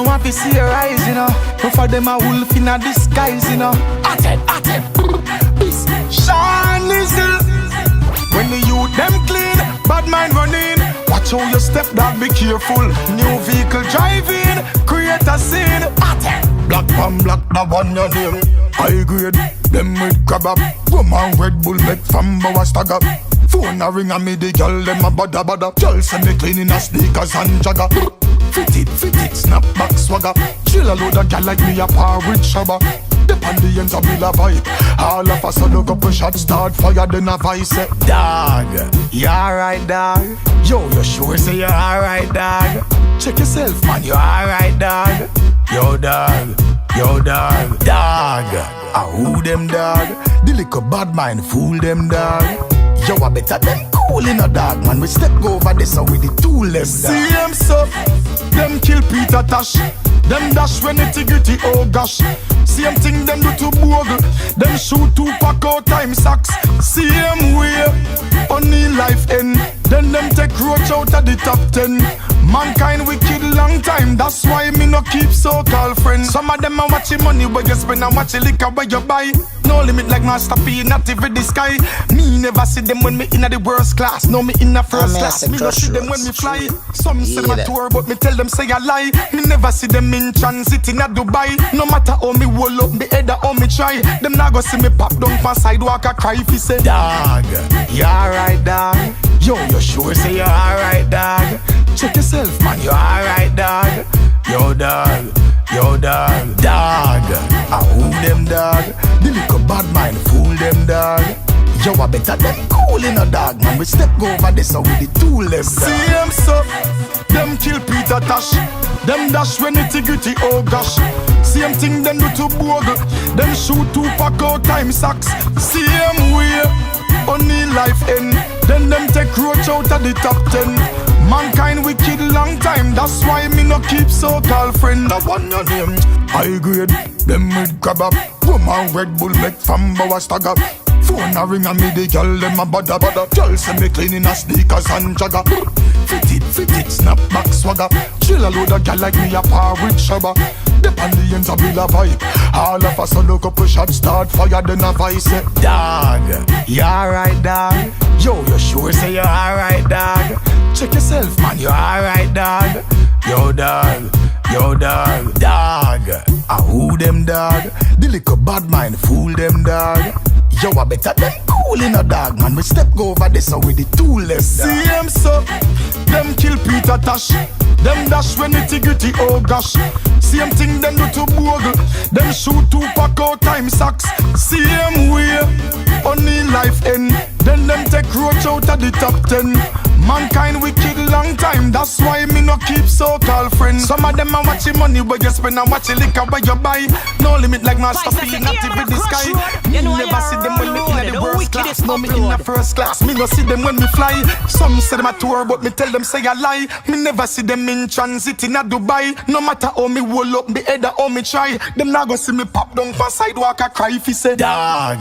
no want to see your eyes, you know. But for them a wolf in a disguise, you know. At it. Sean is when the youth them clean, bad mind running. Watch how you step, dog, be careful. New vehicle driving, create a scene. Black pan black, that one your name. High grade, them with crab up. Woman Red Bull make from bow stagger. Phone a ring and me the girl them a bada. Girl send me cleaning a sneakers and jagger. Fit it, snap back swagger. Chill a load of gal like me a par with shabba. Dep on the ends of me la vibe. All of us a look up a shot, start fire, then a vice. Dog, you alright, dog? Yo, you sure say you alright, dog? Check yourself, man, you alright, dog? Yo, dog. Dog, who them, dog? The little bad mind fool them, dog. Yo, I better them cool in a dog, man. We step go over this so with the tool them, dog. See them so, them kill Peter Tosh. Them dash when it's gritty, oh gosh. Same thing them do to Bogle. Them shoot 2 pack out time sacks. Same way, only life end. Then them take roach out of the top 10. Mankind wicked long time, that's why me no keep so-called friends. Some of them are watching money where you spend and watching liquor where you buy. No limit like Master P, not even the sky. Me never see them when me in the worst class. No, me in the first class. Me no see them when me fly. Some say my tour, but me tell them say I lie. Me never see them in transit in a Dubai. No matter how me roll up, me head or how me try. Them not go see me pop down for sidewalk a cry if he say, dog, you alright, dog? Yo, you sure say you alright, dog? Check yourself, man, you alright, dog? Yo, dog. Dog, who them, dog? The little bad mind fool them, dog. Yo, I better them cool in a dog, man. We step go over this so with the tool them, dog. See them so, them kill Peter Tosh. Them dash when it's gritty, oh gosh. Same thing them do to Bogle. Them shoot 2 pack out time sacks. Same way, only life end. Then them take roach out of the top 10. Mankind wicked long time, that's why me no keep so-called friend. That one your name, high grade, them with crab up. Woman Red Bull make from bow stagger. Phone a ring and me the girl them a bada. Girl say me cleaning a sneakers and jagger. Fit it, snap back swagger. Chill a load of gal like me a par with shabba. Dep on the ends of me la vibe. All of us a look up a shot, start fire, then a vice. Dog, you alright, dog? Yo, you sure say you alright, dog? Check yourself, man, you alright, dog? Yo, dog. Dog, who them, dog? The little bad mind fool them, dog. Yo, I better them cool in a dog, man. We step go over this so with the tool them, dog. See them so, them kill Peter Tosh. Them dash when it's gritty, oh gosh. Same thing them do to Bogle. Them shoot 2 pack out time sacks. Same way, only life end. Then them take roach out of the top 10. Mankind wicked long time, that's why me no keep so-called friends. Some of them are watching money where you spend and watching liquor where you buy. No limit like Master P, not even the sky. Me never see them when me in the worst class. No, me in the first class. Me no see them when me fly. Some say them a tour, but me tell them say I lie. Me never see them in transit in a Dubai. No matter how me roll up, me head or how me try. Them not go see me pop down for sidewalk a cry if he say, dog,